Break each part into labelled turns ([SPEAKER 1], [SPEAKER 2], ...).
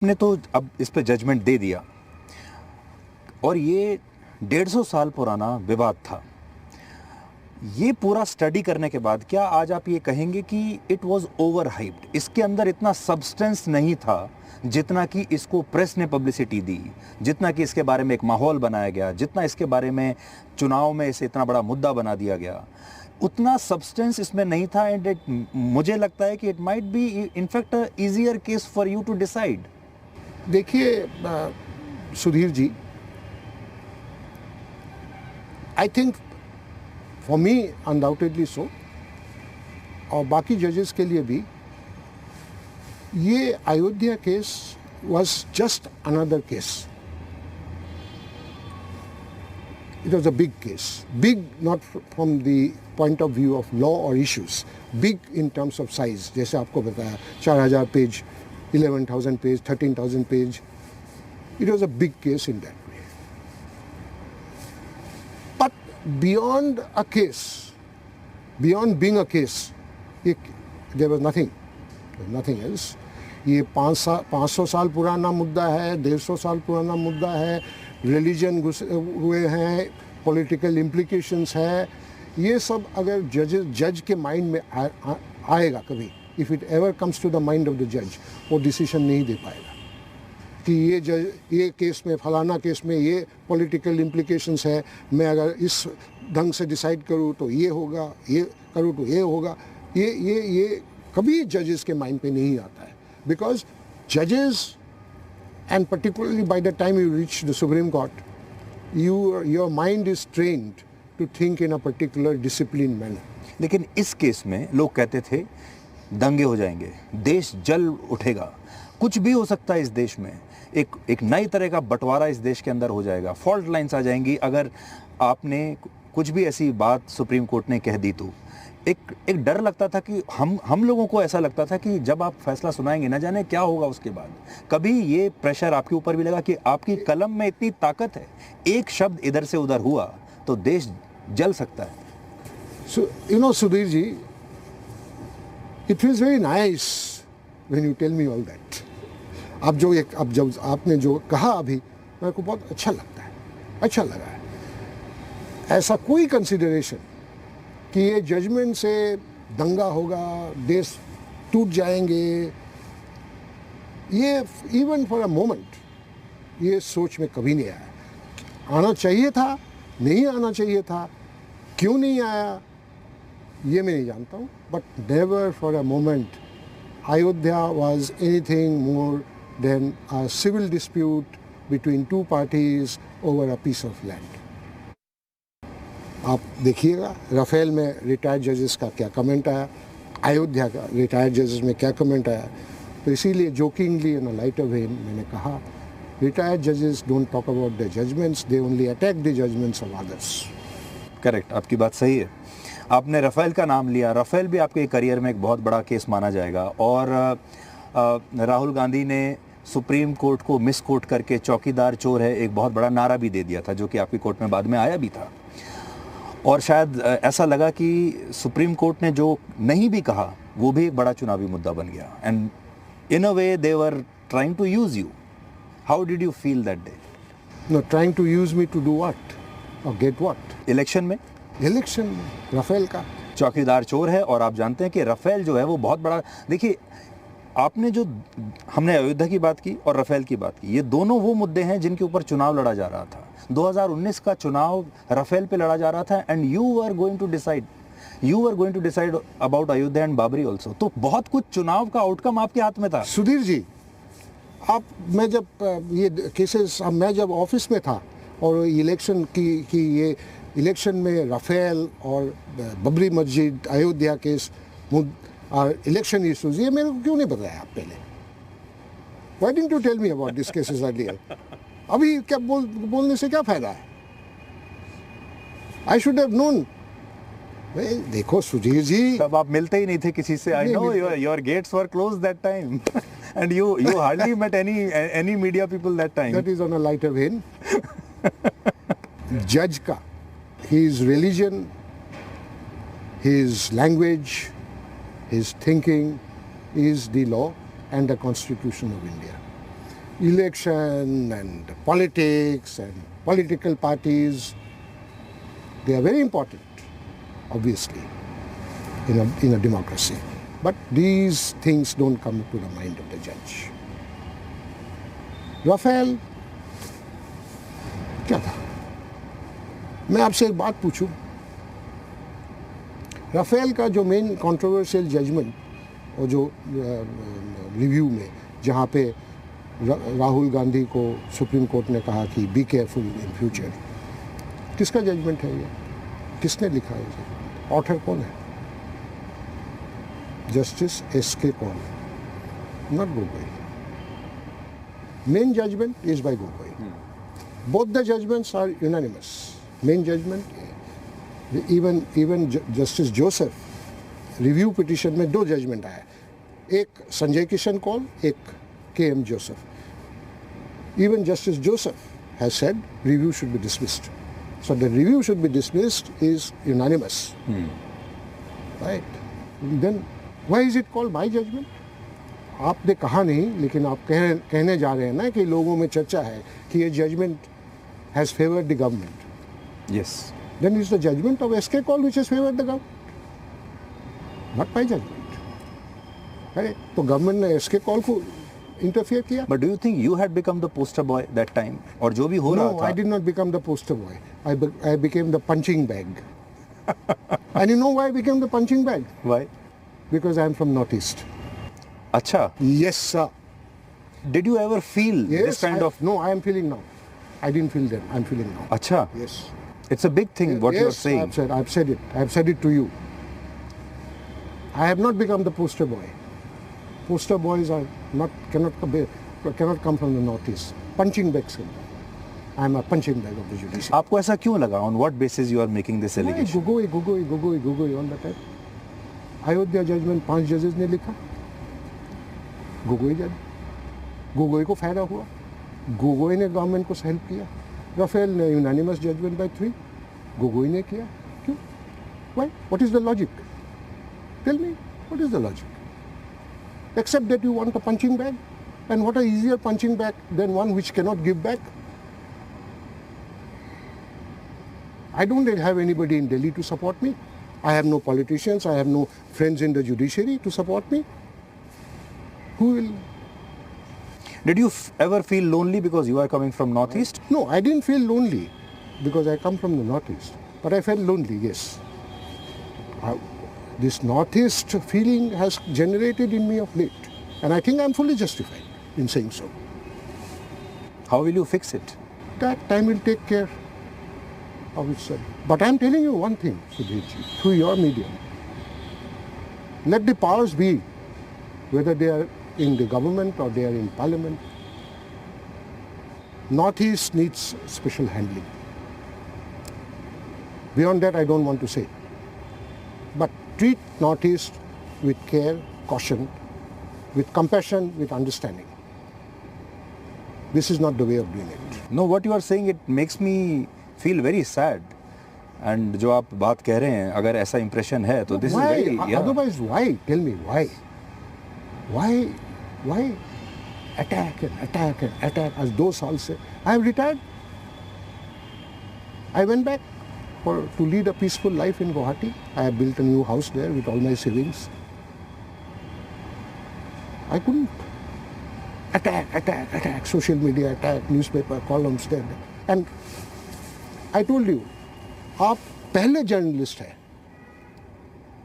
[SPEAKER 1] ने तो अब इस पे जजमेंट दे दिया और ये 150 साल पुराना विवाद था। ये पूरा स्टडी करने के बाद क्या आज आप ये कहेंगे कि इट वाज ओवर हाइप्ड, इसके अंदर इतना सब्सटेंस नहीं था जितना कि इसको प्रेस ने पब्लिसिटी दी, जितना कि इसके बारे में एक माहौल बनाया गया, जितना इसके बारे में चुनाव में इसे इतना बड़ा मुद्दा बना दिया गया, उतना सब्सटेंस इसमें नहीं था। एंड मुझे लगता है कि it might be in fact a easier case for you to decide.
[SPEAKER 2] देखिए Sudhir ji, I think for me undoubtedly so, और बाकी जजेस के लिए भी, ये Ayodhya case was just another case. It was a big case. Big not from the point of view of law or issues. Big in terms of size. जैसे आपको बताया 4000 page, 11,000 page, 13,000 page. It was a big case in that way. But beyond a case, beyond being a case, there was nothing. Nothing else. ये 500 साल पुराना मुद्दा है, 150 साल पुराना मुद्दा है, रिलीजन घुसे हुए हैं, पॉलिटिकल इम्प्लीकेशंस है, ये सब अगर जज के माइंड में आएगा कभी, if it ever comes to the mind of the जज, वो डिसीजन नहीं दे पाएगा कि ये केस में, फलाना केस में ये पॉलिटिकल इम्प्लीकेशंस है, मैं अगर इस ढंग से डिसाइड करूँ तो ये होगा, ये करूँ तो ये होगा, ये कभी जजेस के माइंड पे नहीं आता है. Because judges, and particularly by the time you reach the Supreme Court, your mind is trained to think in a particular disciplined manner.
[SPEAKER 1] लेकिन इस केस में लोग कहते थे दंगे हो जाएंगे, देश जल उठेगा, कुछ भी हो सकता है इस देश में, एक नई तरह का बंटवारा इस देश के अंदर हो जाएगा, फॉल्ट लाइन्स आ जाएंगी अगर आपने कुछ भी ऐसी बात सुप्रीम कोर्ट ने कह दी तो. एक डर लगता था कि हम लोगों को ऐसा लगता था कि जब आप फैसला सुनाएंगे न जाने क्या होगा उसके बाद. कभी ये प्रेशर आपके ऊपर भी लगा कि आपकी कलम में इतनी ताकत है, एक शब्द इधर से उधर हुआ तो देश जल सकता है?
[SPEAKER 2] So, you know, Sudhir ji, it feels very nice when you tell me all that. अब जब आपने जो कहा अभी, मेरे को बहुत अच्छा लगता है, अच्छा लगा है. ऐसा कोई कंसिडरेशन कि ये जजमेंट से दंगा होगा, देश टूट जाएंगे, ये इवन फॉर अ मोमेंट ये सोच में कभी नहीं आया. आना चाहिए था, नहीं आना चाहिए था, क्यों नहीं आया ये मैं नहीं जानता हूँ, but never for a moment Ayodhya was anything more than a civil dispute between two parties over a piece of land. आप देखिएगा राफेल में रिटायर्ड जजेस का क्या कमेंट आया, अयोध्या का रिटायर्ड जजेस में क्या कमेंट आया. तो इसीलिए jokingly in a lighter vein मैंने कहा, रिटायर्ड जजेस don't talk about the judgments, they only attack the judgments of others.
[SPEAKER 1] Correct, आपकी बात सही है. आपने राफेल का नाम लिया, राफेल भी आपके करियर में एक बहुत बड़ा केस माना जाएगा और राहुल गांधी ने सुप्रीम कोर्ट को मिस कोट करके चौकीदार चोर है एक बहुत बड़ा नारा भी दे दिया था, जो कि आपकी कोर्ट में बाद में आया भी था. और शायद ऐसा लगा कि सुप्रीम कोर्ट ने जो नहीं भी कहा वो भी एक बड़ा चुनावी मुद्दा बन गया. And in a way they were trying to use you. How did you feel that day?
[SPEAKER 2] No, trying to use me to do what or get what?
[SPEAKER 1] Election में राफेल का
[SPEAKER 2] चौकीदार
[SPEAKER 1] चोर है. और आप जानते हैं कि राफेल जो है वो बहुत बड़ा, देखिए आपने जो, हमने अयोध्या की बात की और राफेल की बात की, ये दोनों वो मुद्दे हैं जिनके ऊपर चुनाव लड़ा जा रहा था. 2019 का चुनाव राफेल पे लड़ा जा रहा था and you were going to decide about Ayodhya and Babri also. तो बहुत कुछ चुनाव का आउटकम आपके हाथ में था.
[SPEAKER 2] सुधीर जी, मैं जब ये केसेस, मैं जब ऑफिस में था और इलेक्शन की ये इलेक्शन में राफेल और बाबरी मस्जिद, अयोध्या केस और इलेक्शन इश्यूज, ये मेरे को क्यों नहीं बताया आप पहले? Why didn't you tell me about these cases earlier? अभी क्या बोलने से क्या फायदा है? I should have known. देखो सुधीर जी,
[SPEAKER 1] तब आप मिलते ही नहीं थे किसी से. I know your gates were closed that time and you hardly met any media people that time.
[SPEAKER 2] That is on a lighter vein. Judge का, his religion, his language, his thinking is the law and the Constitution of India. election and politics and political parties, they are very important, obviously, in a democracy. But these things don't come to the mind of the judge. Rafale क्या था? मैं आपसे एक बात पूछूं, Rafale का जो main controversial judgement और जो रिव्यू में जहाँ पे राहुल गांधी को सुप्रीम कोर्ट ने कहा कि बी केयरफुल इन फ्यूचर, किसका जजमेंट है ये? किसने लिखा है ये? ऑथर कौन है? Justice S K. Kaul, not Gogoi. Main judgment is by Gogoi. Both the judgments are unanimous. Main judgment, even Justice Joseph review petition में दो judgment आया, एक संजय किशन कौल, एक K.M. Joseph. Even Justice Joseph has said review should be dismissed. So the review should be dismissed is unanimous. Right? Then why is it called my judgment? आपने कहा नहीं, लेकिन आप कहने जा रहे हैं ना कि लोगों में चर्चा है कि ये judgment has favoured the government.
[SPEAKER 1] Yes.
[SPEAKER 2] Then is the judgment of S K. Kaul which has favoured the government, not my judgment. अरे तो गवर्नमेंट ने एस.के. कौल को इंटरफियर किया.
[SPEAKER 1] But do you think you had become the poster boy that time? और जो भी हो रहा था.
[SPEAKER 2] No, I did not become the poster boy. I became the punching bag. And you know why I became the punching bag?
[SPEAKER 1] Why?
[SPEAKER 2] Because I am from north east.
[SPEAKER 1] अच्छा.
[SPEAKER 2] Yes, sir.
[SPEAKER 1] Did you ever feel this kind of?
[SPEAKER 2] No, I am feeling now. I didn't feel then. I'm feeling now.
[SPEAKER 1] अच्छा.
[SPEAKER 2] Yes.
[SPEAKER 1] It's a big thing what
[SPEAKER 2] yes,
[SPEAKER 1] you're saying.
[SPEAKER 2] I've said it. I've said it to you. I have not become the poster boy. Poster boys are cannot come from the northeast. Punching bags. I'm a punching bag of the judiciary.
[SPEAKER 1] आपको ऐसा क्यों लगा? On what basis you are making this allegation?
[SPEAKER 2] Gogoi all the time. Ayodhya judgment 5 जजेस ने लिखा. गोगोई जज, गोगोई को फायदा हुआ, गोगोई ने गवर्नमेंट को हेल्प किया. राफेल ने यूनानिमस जजमेंट बाय 3, गोगोई ने किया. क्यों? Why? What is the logic? Tell me, what is the logic? Except that you want a punching bag, and what a easier punching bag than one which can not give back. I don't have anybody in Delhi to support me. I have no politicians, I have no friends in the judiciary to support me. Who will?
[SPEAKER 1] Did you ever feel lonely because you are coming from Northeast?
[SPEAKER 2] No, I didn't feel lonely because I come from the Northeast. But I felt lonely, yes. This Northeast feeling has generated in me of late. And I think I'm fully justified in saying so.
[SPEAKER 1] How will you fix it?
[SPEAKER 2] That time will take care of itself. But I'm telling you one thing, Sudhirji, through your medium. Let the powers be, whether they are in the government or they are in parliament, Northeast needs special handling. Beyond that, I don't want to say. But treat Northeast with care, caution, with compassion, with understanding. This is not the way of doing it.
[SPEAKER 1] No, what you are saying, it makes me feel very sad. And जो आप बात कह रहे हैं, अगर ऐसा impression है, तो this is very. Yeah.
[SPEAKER 2] Otherwise, why? Tell me why. Why attack and attack and attack as 2 साल से? I have retired. I went back to lead a peaceful life in Guwahati. I have built a new house there with all my savings. I couldn't attack, social media attack, newspaper columns there. And I told you, आप पहले journalist हैं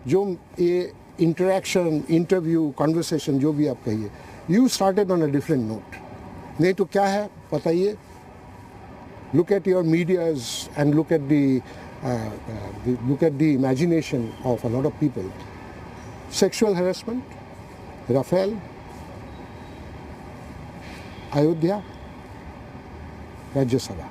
[SPEAKER 2] जो ये interaction, interview, conversation जो भी आप कहिए, you started on a different note. नहीं तो क्या है बताइए? Look at your medias and look at the imagination of a lot of people. Sexual harassment, Rafale, Ayodhya, Rajya Sabha.